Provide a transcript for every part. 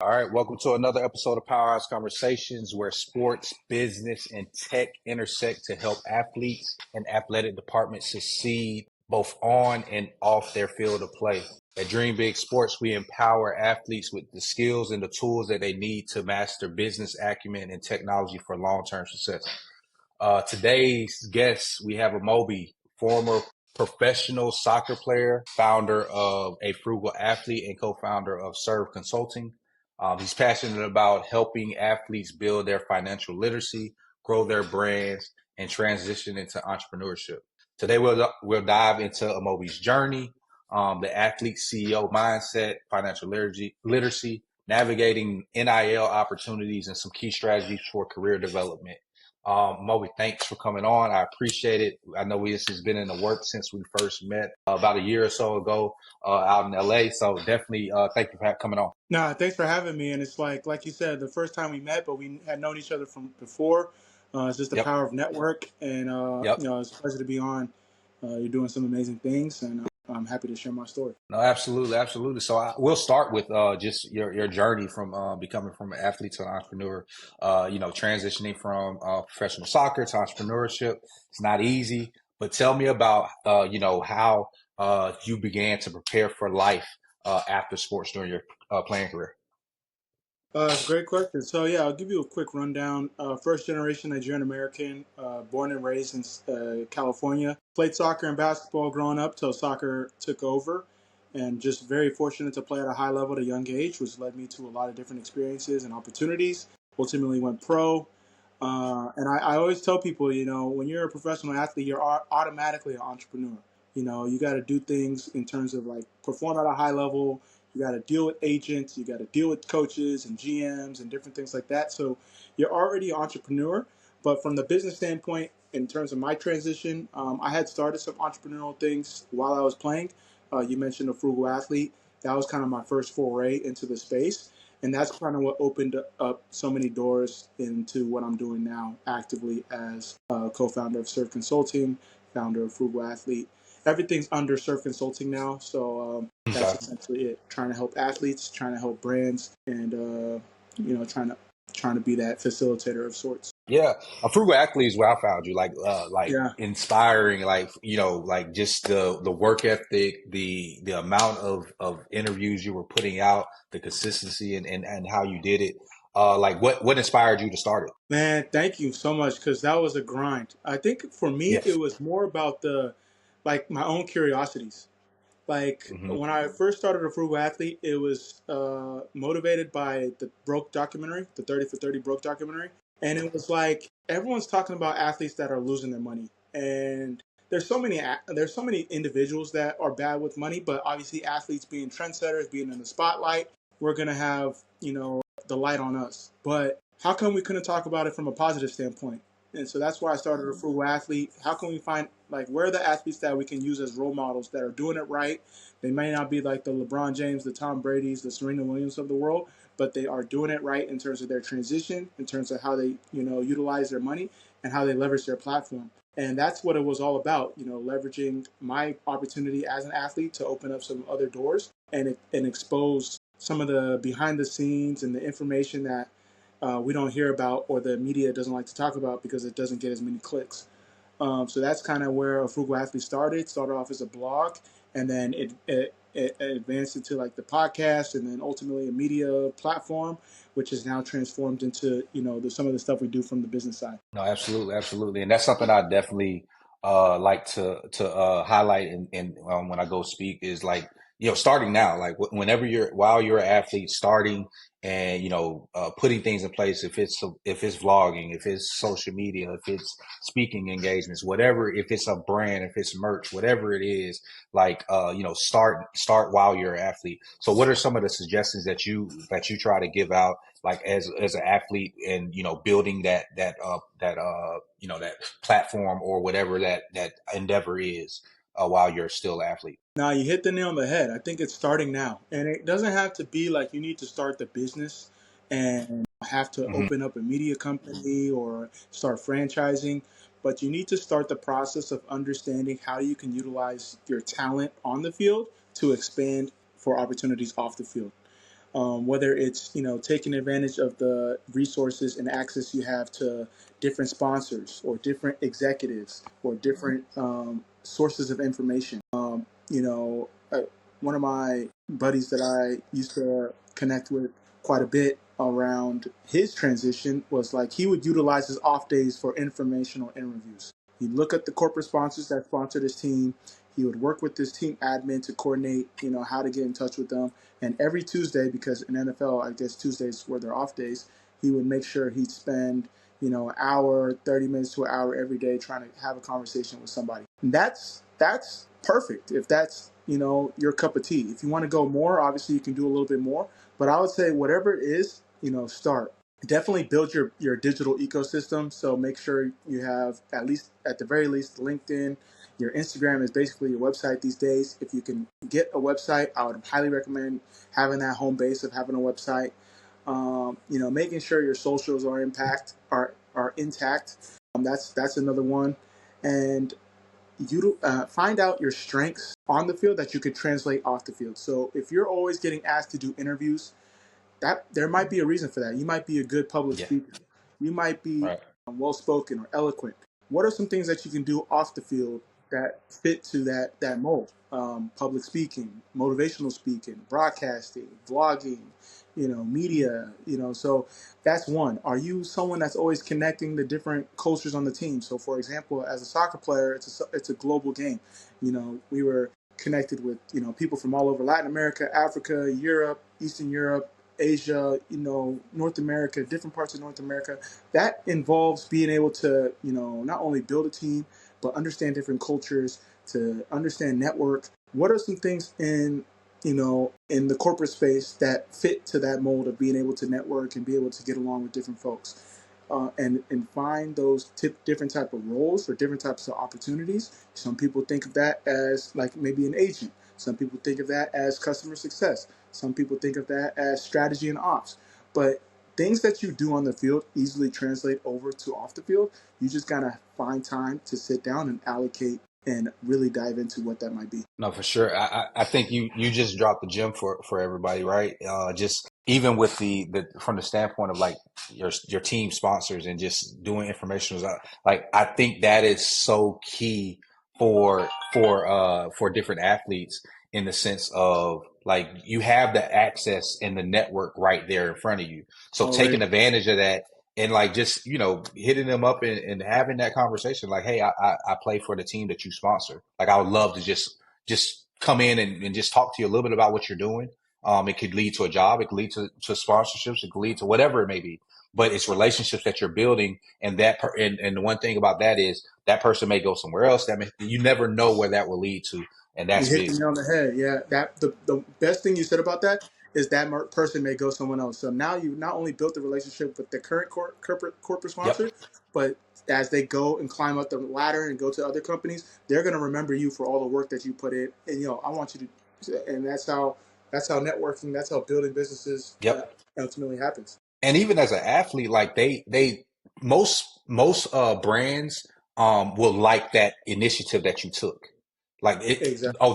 All right, welcome to another episode of Powerhouse Conversations, where sports, business, and tech intersect to help athletes and athletic departments succeed both on and off their field of play. At Dream Big Sports, we empower athletes with the skills and the tools that they need to master business acumen and technology for long-term success. Today's guest, we have Amobi, former professional soccer player, founder of A Frugal Athlete, and co-founder of Serve Consulting. He's passionate about helping athletes build their financial literacy, grow their brands, and transition into entrepreneurship. Today, we'll dive into Amobi's journey, the athlete CEO mindset, financial literacy, navigating NIL opportunities, and some key strategies for career development. Moby, thanks for coming on. I appreciate it. I know this has been in the works since we first met about a year or so ago out in LA. So definitely thank you for coming on. Nah, thanks for having me. And it's like you said, the first time we met, but we had known each other from before. It's just the Yep. power of network, and Yep. it's a pleasure to be on. You're doing some amazing things, and I'm happy to share my story. No, absolutely. Absolutely. So we'll start with just your journey from becoming from an athlete to an entrepreneur, transitioning from professional soccer to entrepreneurship. It's not easy, but tell me about, how you began to prepare for life after sports during your playing career. Great question. So yeah, I'll give you a quick rundown. First generation Nigerian American, born and raised in California. Played soccer and basketball growing up till soccer took over, and just very fortunate to play at a high level at a young age, which led me to a lot of different experiences and opportunities. Ultimately went pro. And I always tell people, when you're a professional athlete, you're automatically an entrepreneur. You got to do things in terms of like perform at a high level. You got to deal with agents. You got to deal with coaches and GMs and different things like that. So you're already an entrepreneur. But from the business standpoint, in terms of my transition, I had started some entrepreneurial things while I was playing. You mentioned A Frugal Athlete. That was kind of my first foray into the space. And that's kind of what opened up so many doors into what I'm doing now actively as a co-founder of Serve Consulting, founder of Frugal Athlete. Everything's under Serve Consulting now. So that's Okay. essentially it. Trying to help athletes, trying to help brands, and trying to be that facilitator of sorts. Yeah, a frugal athlete is where I found you. Like Yeah. inspiring. Like just the work ethic, the amount of interviews you were putting out, the consistency, and how you did it. Like what inspired you to start it? Man, thank you so much because that was a grind. I think for me, it Yes. was more about like my own curiosities. Like Hmm. when I first started A Frugal Athlete, it was motivated by the Broke documentary, the 30 for 30 Broke documentary. And it was like everyone's talking about athletes that are losing their money. And there's so many individuals that are bad with money, but obviously athletes being trendsetters, being in the spotlight, we're going to have, the light on us. But how come we couldn't talk about it from a positive standpoint? And so that's why I started A Frugal Athlete. How can we find, like, where are the athletes that we can use as role models that are doing it right? They may not be like the LeBron James, the Tom Brady's, the Serena Williams of the world, but they are doing it right in terms of their transition, in terms of how they, utilize their money and how they leverage their platform. And that's what it was all about, leveraging my opportunity as an athlete to open up some other doors and expose some of the behind the scenes and the information that we don't hear about or the media doesn't like to talk about because it doesn't get as many clicks. So that's kind of where A Frugal Athlete started. Started off as a blog, and then it advanced into like the podcast, and then ultimately a media platform, which is now transformed into some of the stuff we do from the business side. No, absolutely, absolutely, and that's something I definitely like to highlight and when I go speak is like starting now, like whenever while you're an athlete, starting and putting things in place. If it's vlogging, if it's social media, if it's speaking engagements, whatever. If it's a brand, if it's merch, whatever it is, like start while you're an athlete. So, what are some of the suggestions that you try to give out? Like as an athlete and building that platform or whatever that endeavor is while you're still an athlete. Now you hit the nail on the head. I think it's starting now, and it doesn't have to be like you need to start the business and have to Hmm. open up a media company or start franchising, but you need to start the process of understanding how you can utilize your talent on the field to expand for opportunities off the field. whether it's taking advantage of the resources and access you have to different sponsors or different executives or different sources of information. One of my buddies that I used to connect with quite a bit around his transition was like he would utilize his off days for informational interviews. He'd look at the corporate sponsors that sponsored his team. He would work with his team admin to coordinate, how to get in touch with them. And every Tuesday, because in NFL, I guess Tuesdays were their off days, he would make sure he'd spend, an hour, 30 minutes to an hour every day trying to have a conversation with somebody. And that's perfect if that's, your cup of tea. If you want to go more, obviously you can do a little bit more. But I would say whatever it is, start. Definitely build your digital ecosystem. So make sure you have at the very least, LinkedIn. Your Instagram is basically your website these days. If you can get a website, I would highly recommend having that home base of having a website. Making sure your socials are intact. That's another one, and you find out your strengths on the field that you could translate off the field. So if you're always getting asked to do interviews, that there might be a reason for that. You might be a good public Yeah. speaker. You might be Right. well spoken or eloquent. What are some things that you can do off the field that fit to that mold? Public speaking, motivational speaking, broadcasting, vlogging, media. So that's one. Are you someone that's always connecting the different cultures on the team? So, for example, as a soccer player, it's a global game. We were connected with people from all over Latin America, Africa, Europe, Eastern Europe, Asia, North America, different parts of North America. That involves being able to, not only build a team, but understand different cultures, to understand network. What are some things in the corporate space that fit to that mold of being able to network and be able to get along with different folks? And find those different type of roles or different types of opportunities. Some people think of that as like maybe an agent. Some people think of that as customer success. Some people think of that as strategy and ops. But things that you do on the field easily translate over to off the field. You just gotta find time to sit down and allocate and really dive into what that might be. No, for sure. I think you just dropped the gem for everybody, right? Just even with the from the standpoint of like your team sponsors and just doing information, like I think that is so key for different athletes in the sense of like you have the access and the network right there in front of you. So taking Already. advantage of that and like just hitting them up and having that conversation like, hey, I play for the team that you sponsor. Like I would love to just come in and just talk to you a little bit about what you're doing. It could lead to a job, it could lead to sponsorships, it could lead to whatever it may be. But it's relationships that you're building, and and the one thing about that is that person may go somewhere else. You never know where that will lead to, and You that's hit big. the nail on the head. Yeah, that the best thing you said about that is that person may go someone else. So now you've not only built the relationship with the current corporate Yep, sponsor, but as they go and climb up the ladder and go to other companies, they're going to remember you for all the work that you put in. And I want you to, and that's how networking, that's how building businesses yep. ultimately happens. And even as an athlete, like they most brands will like that initiative that you took. Like Exactly.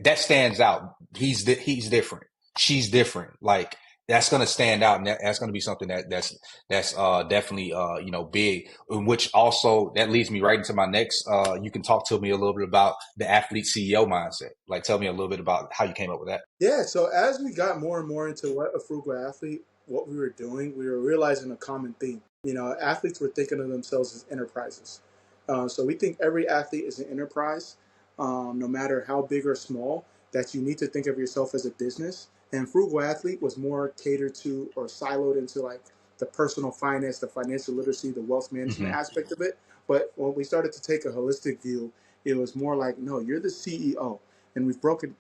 that stands out. He's different. She's different. Like that's gonna stand out, and that's gonna be something that's definitely big. Which also that leads me right into my next. You can talk to me a little bit about the athlete CEO mindset. Like tell me a little bit about how you came up with that. Yeah, so as we got more and more into what a frugal athlete, what we were doing, we were realizing a common theme. Athletes were thinking of themselves as enterprises. So we think every athlete is an enterprise, no matter how big or small, that you need to think of yourself as a business. And frugal athlete was more catered to or siloed into like the personal finance, the financial literacy, the wealth management Hmm. aspect of it. But when we started to take a holistic view, it was more like, no, you're the CEO, and we've broken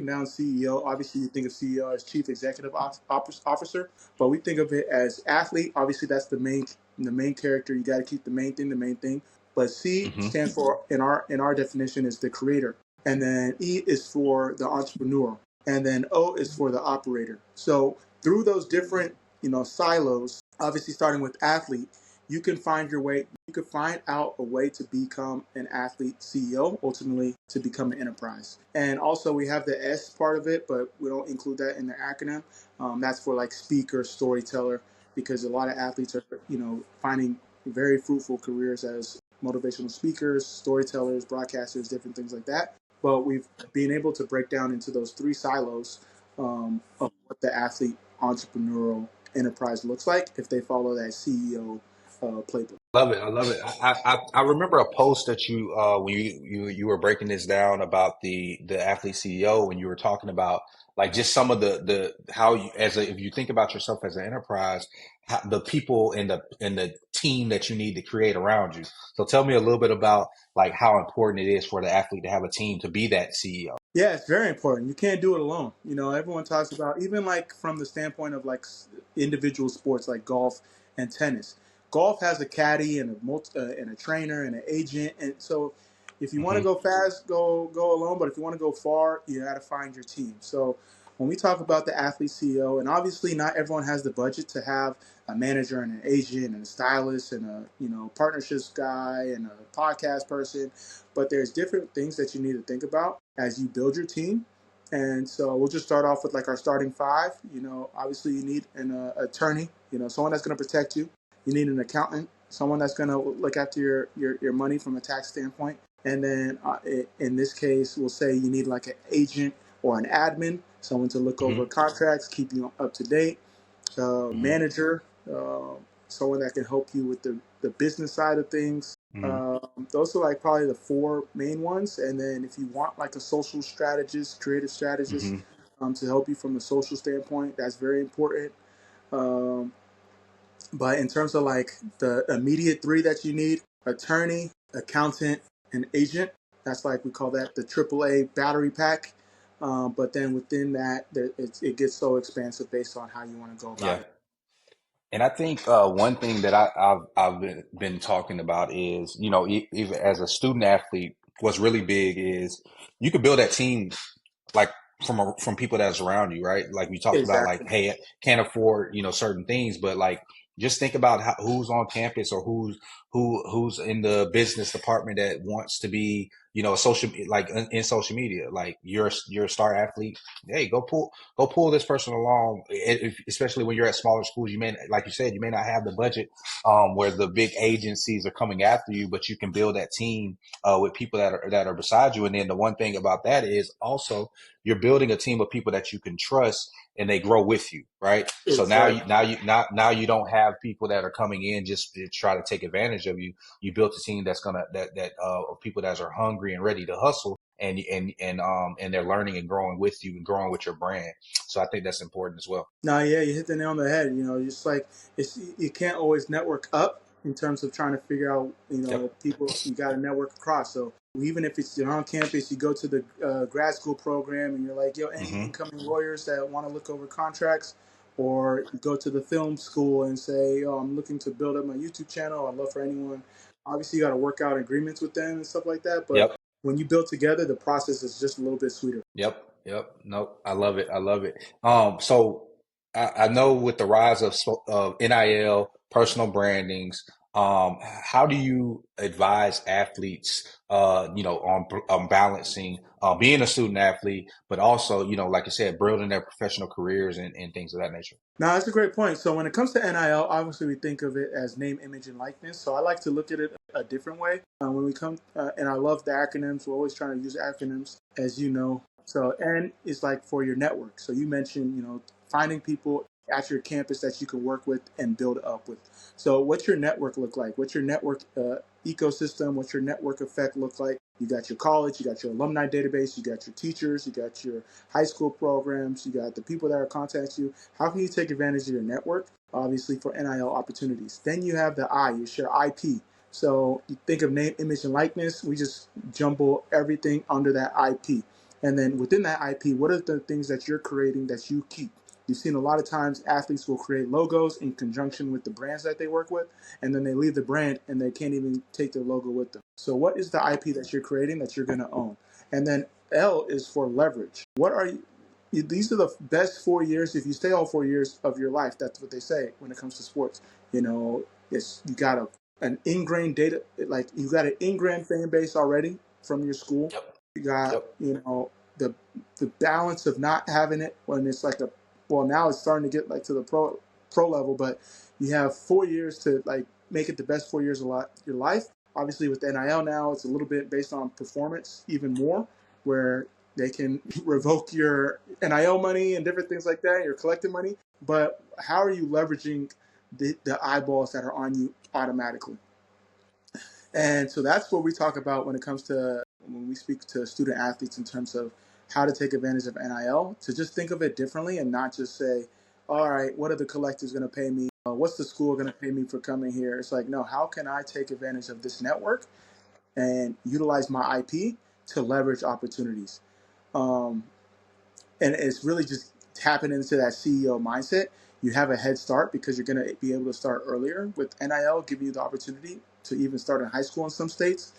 down CEO. Obviously, you think of CEO as Chief Executive Officer, but we think of it as athlete. Obviously, that's the main character. You got to keep the main thing the main thing. But C Hmm. stands for in our definition is the creator, and then E is for the entrepreneur, and then O is for the operator. So through those different silos, obviously starting with athlete, you can find your way. You can find out a way to become an athlete CEO, ultimately to become an enterprise. And also we have the S part of it, but we don't include that in the acronym. That's for like speaker, storyteller, because a lot of athletes are, finding very fruitful careers as motivational speakers, storytellers, broadcasters, different things like that. But we've been able to break down into those three silos of what the athlete entrepreneurial enterprise looks like if they follow that CEO playbook. Love it. I love it. I remember a post that you when you were breaking this down about the athlete CEO, when you were talking about like just some of the how you if you think about yourself as an enterprise, how, the people in the team that you need to create around you. So tell me a little bit about like how important it is for the athlete to have a team to be that CEO. Yeah, it's very important. You can't do it alone. Everyone talks about, even like from the standpoint of like individual sports like golf and tennis. Golf has a caddy and and a trainer and an agent, and so if you want to Hmm. go fast, go alone. But if you want to go far, you got to find your team. So when we talk about the athlete CEO, and obviously not everyone has the budget to have a manager and an agent and a stylist and a partnerships guy and a podcast person, but there's different things that you need to think about as you build your team. And so we'll just start off with like our starting five. Obviously you need an attorney, someone that's going to protect you. You need an accountant, someone that's going to look after your money from a tax standpoint. And then in this case, we'll say you need like an agent or an admin, someone to look over Hmm. contracts, keep you up to date, Hmm. manager, someone that can help you with the business side of things. Hmm. Those are like probably the four main ones. And then if you want like a social strategist, creative strategist, Hmm. to help you from a social standpoint, that's very important. Um, but in terms of like the immediate three that you need: attorney, accountant, and agent. That's like we call that the AAA battery pack. But then within that, it gets so expansive based on how you want to go about Yeah. it. And I think one thing that I've been talking about is, even as a student athlete, what's really big is you could build that team like from people that's around you, right? Like we talked about, like, Exactly. hey, can't afford certain things, but like just think about who's on campus or who's in the business department that wants to be a social, like in social media. Like you're a star athlete. Hey, go pull this person along. Especially when you're at smaller schools, you may, like you said, you may not have the budget where the big agencies are coming after you, but you can build that team with people that are beside you. And then the one thing about that is also you're building a team of people that you can trust and they grow with you, right? So Exactly. now you don't have people that are coming in just to try to take advantage of you. You built a team that's gonna that of people that are hungry and ready to hustle, and they're learning and growing with you and growing with your brand. So I think that's important as well. No, yeah, you hit the nail on the head. Just like you can't always network up in terms of trying to figure out, Yep. people. You got to network across. So even if you're on campus, you go to the grad school program, and you're like, yo, any Hmm. incoming lawyers that want to look over contracts, or you go to the film school and say, oh, I'm looking to build up my YouTube channel. I'd love for anyone. Obviously, you got to work out agreements with them and stuff like that. But Yep. when you build together, the process is just a little bit sweeter. Yep. Yep. Nope. I love it. I love it. So I know with the rise of NIL, personal brandings, how do you advise athletes, on balancing, being a student athlete, but also, like you said, building their professional careers and things of that nature? No, that's a great point. So when it comes to NIL, obviously we think of it as name, image, and likeness. So I like to look at it a different way. When we come, and I love the acronyms. We're always trying to use acronyms, as you know. So N is like for your network. So you mentioned, finding people at your campus that you can work with and build up with. So what's your network look like? What's your network ecosystem? What's your network effect look like? You got your college, you got your alumni database, you got your teachers, you got your high school programs, you got the people that are contacting you. How can you take advantage of your network? Obviously for NIL opportunities. Then you have the I, you share IP. So you think of name, image, and likeness. We just jumble everything under that IP. And then within that IP, what are the things that you're creating that you keep? You've seen a lot of times athletes will create logos in conjunction with the brands that they work with, and then they leave the brand and they can't even take their logo with them. So, what is the IP that you're creating that you're going to own? And then L is for leverage. What are you? These are the best 4 years. If you stay all 4 years of your life, that's what they say when it comes to sports. You got an ingrained data, like you got an ingrained fan base already from your school. Yep. You got, Yep. the balance of not having it when it's like a well, now it's starting to get like to the pro level, but you have 4 years to like make it the best 4 years of your life. Obviously, with NIL now, it's a little bit based on performance, even more, where they can revoke your NIL money and different things like that, your collective money. But how are you leveraging the eyeballs that are on you automatically? And so that's what we talk about when it comes to when we speak to student athletes in terms of how to take advantage of NIL, to just think of it differently and not just say, all right, what are the collectors going to pay me? What's the school going to pay me for coming here? It's like, no, how can I take advantage of this network and utilize my IP to leverage opportunities? Um, and it's really just tapping into that CEO mindset. You have a head start because you're going to be able to start earlier with NIL, giving you the opportunity to even start in high school in some states.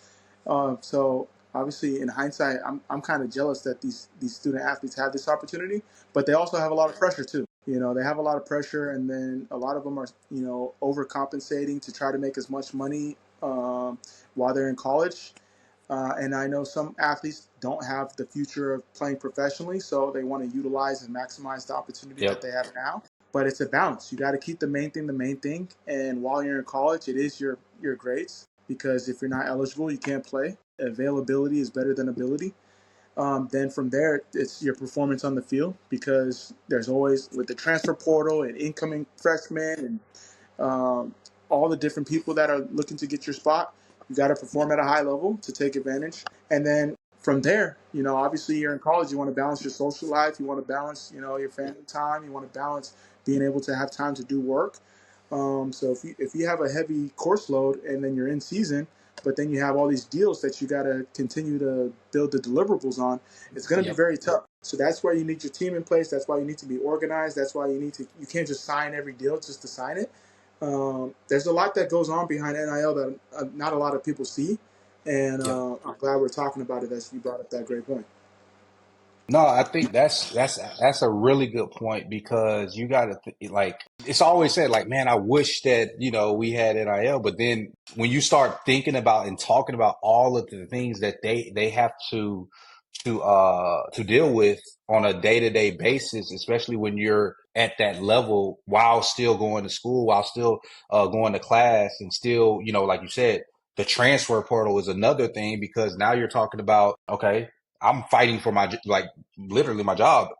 So obviously, in hindsight, I'm kind of jealous that these student athletes have this opportunity, but they also have a lot of pressure too. You know, they have a lot of pressure, and then a lot of them are, you know, overcompensating to try to make as much money while they're in college. And I know some athletes don't have the future of playing professionally, so they want to utilize and maximize the opportunity that Yep. they have now. But it's a balance. You got to keep the main thing. And while you're in college, it is your grades, because if you're not eligible, you can't play. Availability is better than ability. Then from there, it's your performance on the field, because there's always, with the transfer portal and incoming freshmen and um, all the different people that are looking to get your spot. You got to perform at a high level to take advantage. And then from there, you know, obviously you're in college, you want to balance your social life, you want to balance, you know, your family time, you want to balance being able to have time to do work. So if you have a heavy course load and then you're in season, but then you have all these deals that you got to continue to build the deliverables on, it's going to be Yep. very tough. So that's why you need your team in place. That's why you need to be organized. That's why you can't just sign every deal just to sign it. There's a lot that goes on behind NIL that not a lot of people see, and Yep. I'm glad we're talking about it as you brought up that great point. No, I think that's a really good point, because you got to like, it's always said like, man, I wish that, you know, we had NIL, but then when you start thinking about and talking about all of the things that they have to deal with on a day-to-day basis, especially when you're at that level, while still going to school, while still going to class, and still, you know, like you said, the transfer portal is another thing, because now you're talking about, okay, I'm fighting for my, like, literally my job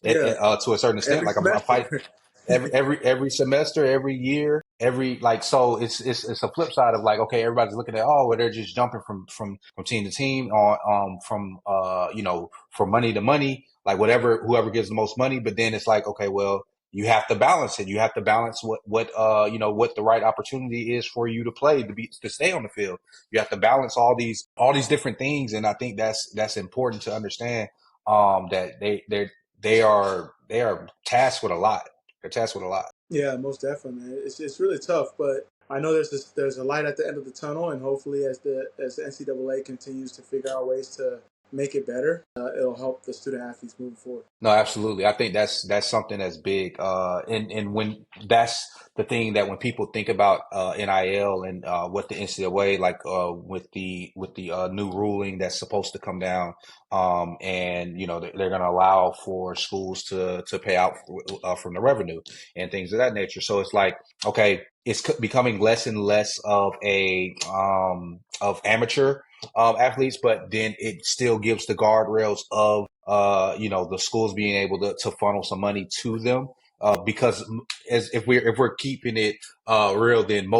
Yeah, to a certain extent. every Like I'm fighting semester. every semester, every year, every, like, so it's a flip side of like, okay, everybody's looking at, oh, well, they're just jumping from team to team on from you know, from money to money, like whatever, whoever gives the most money. But then it's like, okay, well, you have to balance it. You have to balance what you know, what the right opportunity is for you to play, to stay on the field. You have to balance all these different things, and I think that's important to understand. That they are tasked with a lot. They're tasked with a lot. Yeah, most definitely, man. It's really tough, but I know there's a light at the end of the tunnel, and hopefully, as the NCAA continues to figure out ways to make it better, it'll help the student athletes moving forward. No, absolutely. I think that's something that's big. And when that's the thing, that when people think about NIL and what the NCAA, like with the new ruling that's supposed to come down, and you know, they're going to allow for schools to pay out from the revenue and things of that nature. So it's like, okay, it's becoming less and less of amateur athletes, but then it still gives the guardrails of you know, the schools being able to funnel some money to them. Because as if we're keeping it real, then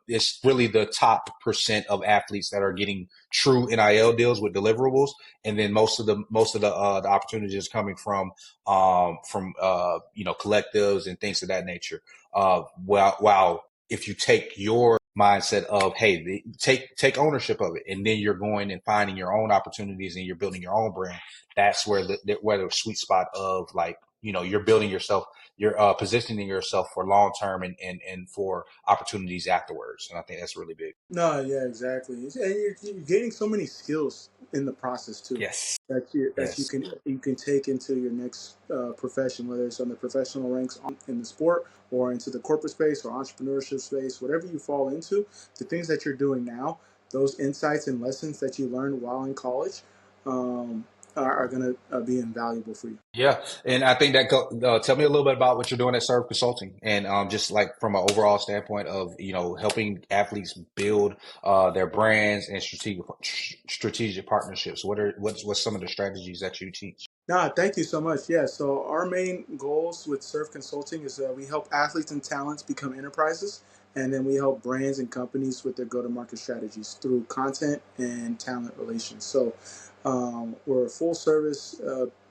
it's really the top percent of athletes that are getting true NIL deals with deliverables, and then most of the opportunities is coming from you know, collectives and things of that nature. While if you take your mindset of, hey, take ownership of it, and then you're going and finding your own opportunities and you're building your own brand, that's where the sweet spot of, like, you know, you're building yourself, you're positioning yourself for long term, and for opportunities afterwards. And I think that's really big. No, yeah, exactly. And you're gaining so many skills in the process too, Yes. that Yes. you can take into your next profession, whether it's on the professional ranks in the sport or into the corporate space or entrepreneurship space, whatever you fall into. The things that you're doing now, those insights and lessons that you learned while in college, are going to be invaluable for you. Yeah, and I think that tell me a little bit about what you're doing at Serve Consulting, and just like from an overall standpoint of helping athletes build their brands and strategic partnerships. What's some of the strategies that you teach? No, thank you so much. Yeah, so our main goals with Surf Consulting is we help athletes and talents become enterprises, and then we help brands and companies with their go-to-market strategies through content and talent relations. So we're a full-service,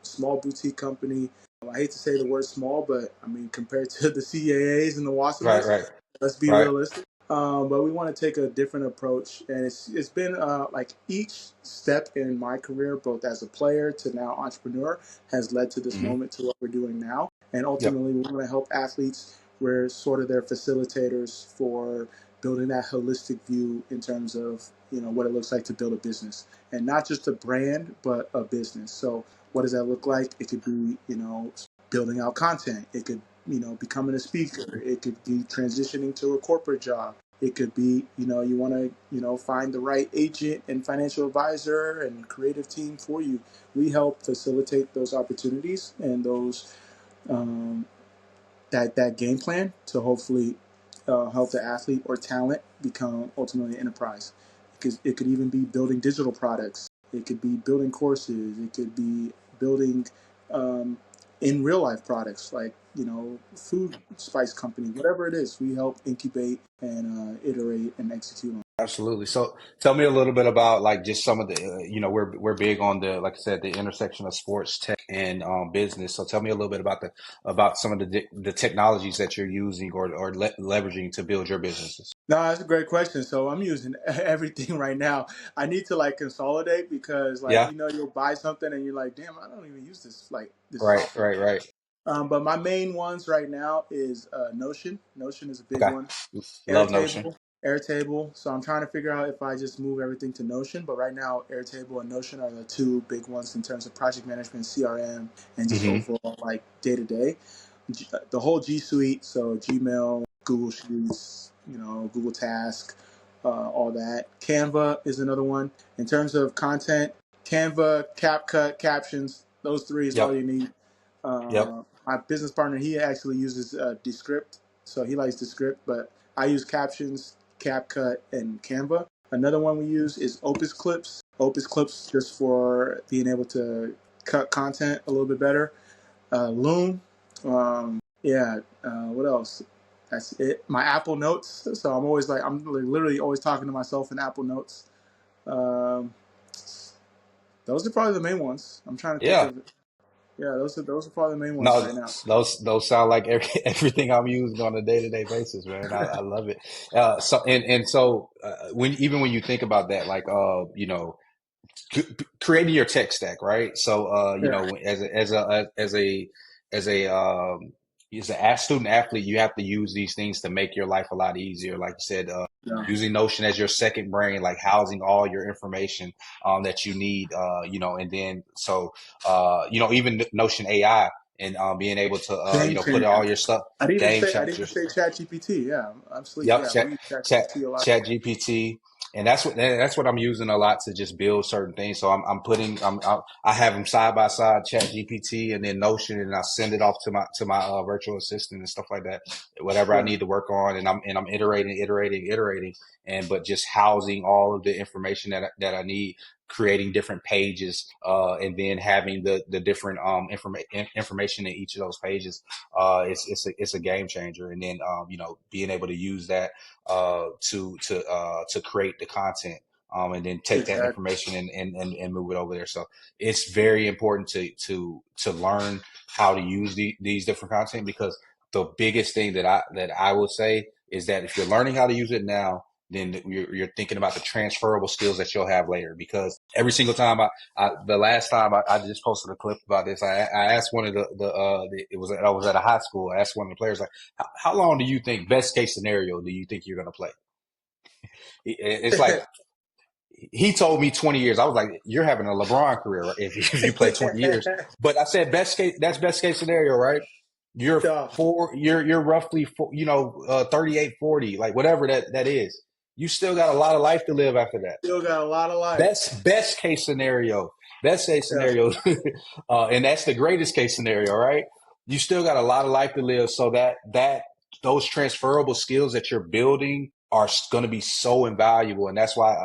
small boutique company. I hate to say the word small, but I mean compared to the CAAs and the Right, Wasamas, right, let's be right. realistic. But we want to take a different approach, and it's been like each step in my career, both as a player to now entrepreneur, has led to this Hmm. moment to what we're doing now. And Yep. ultimately, we want to help athletes. We're sort of their facilitators for building that holistic view in terms of what it looks like to build a business, and not just a brand, but a business. So, what does that look like? It could be building out content. It could becoming a speaker. It could be transitioning to a corporate job. It could be, you want to, find the right agent and financial advisor and creative team for you. We help facilitate those opportunities and those um, that game plan to hopefully help the athlete or talent become ultimately an enterprise. It could even be building digital products. It could be building courses. It could be building um, in real life products like food spice company, whatever it is. We help incubate and iterate and execute on. Absolutely. So tell me a little bit about like just some of the, we're big on the, like I said, the intersection of sports, tech, and business. So tell me a little bit about some of the technologies that you're using or leveraging to build your businesses. No, that's a great question. So I'm using everything right now. I need to like consolidate because like Yeah. you'll buy something and you're like, damn, I don't even use this Right. software. Right. Right. But my main ones right now is Notion. Notion is a big Okay. one. Love Notion. Airtable. So I'm trying to figure out if I just move everything to Notion. But right now, Airtable and Notion are the two big ones in terms of project management, CRM, and just Hmm. overall like day to day. The whole G Suite, so Gmail, Google Sheets, Google Task, all that. Canva is another one. In terms of content, Canva, CapCut, Captions, those three is all Yep. you need. Yep. My business partner, he actually uses Descript, so he likes Descript, but I use Captions, CapCut, and Canva. Another one we use is Opus Clips. Opus Clips just for being able to cut content a little bit better. Loom. Yeah. What else? That's it. My Apple Notes. So I'm literally always talking to myself in Apple Notes. Um, those are probably the main ones. I'm trying to think Yeah. of. Yeah, those are probably the main ones No, right now. those sound like everything I'm using on a day-to-day basis, man. I love it. So when you think about that, like creating your tech stack, right? So, Yeah. as a student athlete, you have to use these things to make your life a lot easier. Like you said, Yeah. using Notion as your second brain, like housing all your information that you need, and then even Notion AI and being able to Game put all changer. your stuff, I didn't even game say I didn't even changers. say Chat GPT. Yeah, absolutely. Yep, Yeah, we use Chat chat GPT a lot. chat GPT, and that's what I'm using a lot to just build certain things. So I have them side by side, chat GPT and then Notion, and I send it off to my virtual assistant and stuff like that. Whatever I Yeah, need to work on, and I'm iterating, and but just housing all of the information that I need, creating different pages, and then having the different information in each of those pages. It's a game changer, and then being able to use that to create the content. And then take that exactly. information and move it over there. So it's very important to learn how to use these different content, because the biggest thing that I would say is that if you're learning how to use it now, then you're thinking about the transferable skills that you'll have later. Because every single time the last time I just posted a clip about this, I asked one of I was at a high school. I asked one of the players, like, how long do you think, best case scenario, do you think you're going to play? It's like, he told me 20 years. I was like, you're having a LeBron career if you play 20 years. But I said, that's best case scenario, right? Yeah, You're roughly 38, 40, like whatever that is. You still got a lot of life to live after that. still got a lot of life. Best case scenario. best case Yeah, scenario, and that's the greatest case scenario, right? You still got a lot of life to live, so that those transferable skills that you're building are going to be so invaluable, and that's why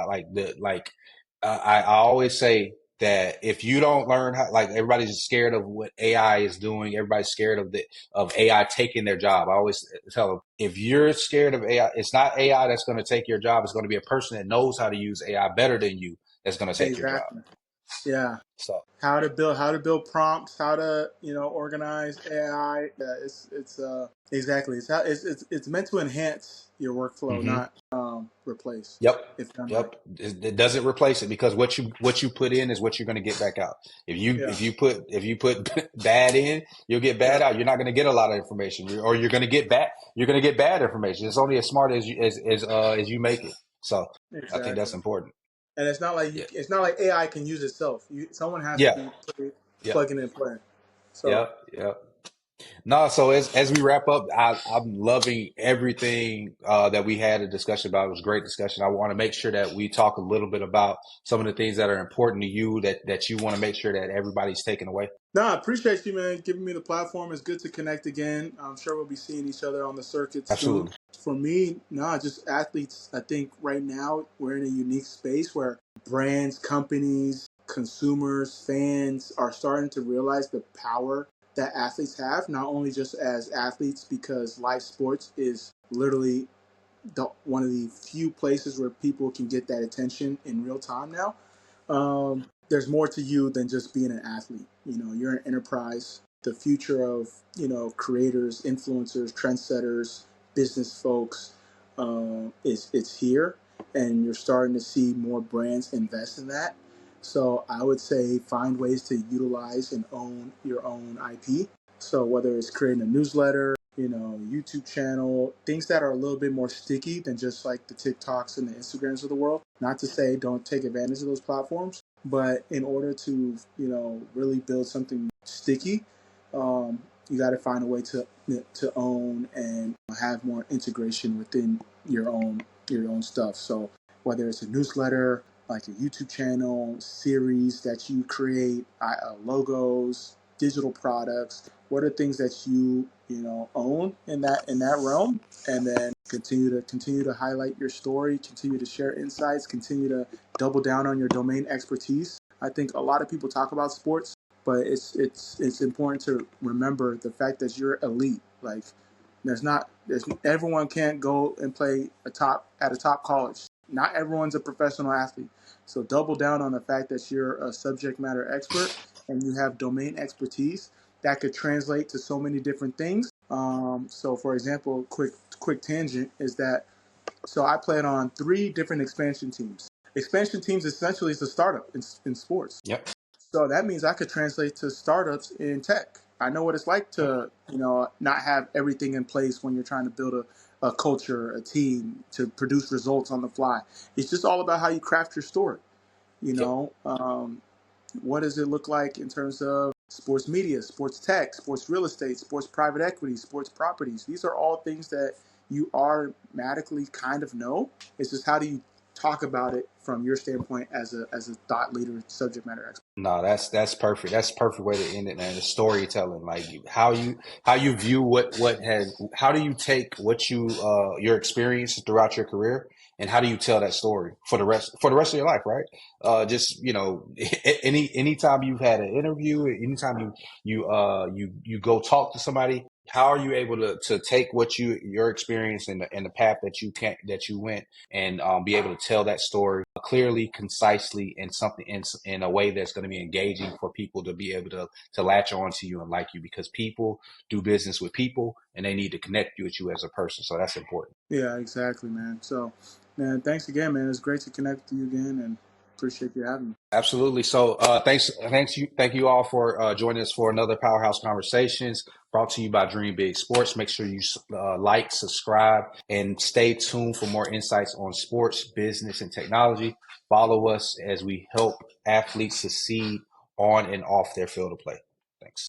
I always say that if you don't learn how, like everybody's scared of what AI is doing, everybody's scared of AI taking their job. I always tell them, if you're scared of AI, it's not AI that's going to take your job. It's going to be a person that knows how to use AI better than you that's going to take your job. exactly. Yeah, So, how to build prompts, how to organize AI. Yeah, it's exactly it's meant to enhance your workflow, mhm. not replace. Yep. If done right. Yep. It doesn't replace it because what you put in is what you're going to get back out. Yeah, If you put bad in, you'll get yeah, bad out. You're not going to get a lot of information, or you're going to get bad information. It's only as smart as as you make it. So I think exactly. that's important. And Yeah. it's not like AI can use itself. Someone has to Yeah. be Yeah. plugging in play. So Yep. Yep. No, so as we wrap up, I'm loving everything that we had a discussion about. It was a great discussion. I want to make sure that we talk a little bit about some of the things that are important to you that you want to make sure that everybody's taking away. no, I appreciate you, man, giving me the platform. It's good to connect again. I'm sure we'll be seeing each other on the circuit soon. Absolutely. For me, no, just athletes. I think right now we're in a unique space where brands, companies, consumers, fans are starting to realize the power that athletes have, not only just as athletes, because live sports is literally one of the few places where people can get that attention in real time now. There's more to you than just being an athlete. You're an enterprise. The future of creators, influencers, trendsetters, business folks is it's here, and you're starting to see more brands invest in that. So I would say find ways to utilize and own your own IP. So whether it's creating a newsletter, YouTube channel, things that are a little bit more sticky than just like the TikToks and the Instagrams of the world. Not to say don't take advantage of those platforms, but in order to, really build something sticky, you got to find a way to own and have more integration within your own stuff. So whether it's a newsletter, like a YouTube channel, series that you create, logos, digital products, what are things that you own in that realm, and then continue to highlight your story, continue to share insights, continue to double down on your domain expertise. I think a lot of people talk about sports, but it's important to remember the fact that you're elite. Like there's everyone can't go and play at a top college. Not everyone's a professional athlete. So double down on the fact that you're a subject matter expert and you have domain expertise that could translate to so many different things. So for example, quick tangent is that so I played on 3 different expansion teams. Expansion teams essentially is a startup in sports. Yep. So that means I could translate to startups in tech. I know what it's like Yep. to, not have everything in place when you're trying to build a culture, a team to produce results on the fly. It's just all about how you craft your story. You Yep. know, what does it look like in terms of sports media, sports tech, sports real estate, sports private equity, sports properties? These are all things that you automatically kind of know. It's just how do you talk about it from your standpoint as a thought leader, subject matter expert. No, that's perfect. That's a perfect way to end it, man. The storytelling, like how you view how do you take what your experience throughout your career, and how do you tell that story for the rest of your life, right? Just anytime you've had an interview, anytime you go talk to somebody, how are you able to take what your experience and the path that you went, and be able to tell that story clearly, concisely, and something in a way that's going to be engaging for people to be able to latch on to you and like you, because people do business with people and they need to connect you with you as a person. So that's important. Yeah, exactly, man. So, man, thanks again, man. It's great to connect with you again, and appreciate you having me. Absolutely. So thank you all for joining us for another Powerhouse Conversations brought to you by Dream Big Sports. Make sure you like, subscribe, and stay tuned for more insights on sports, business, and technology. Follow us as we help athletes succeed on and off their field of play. Thanks.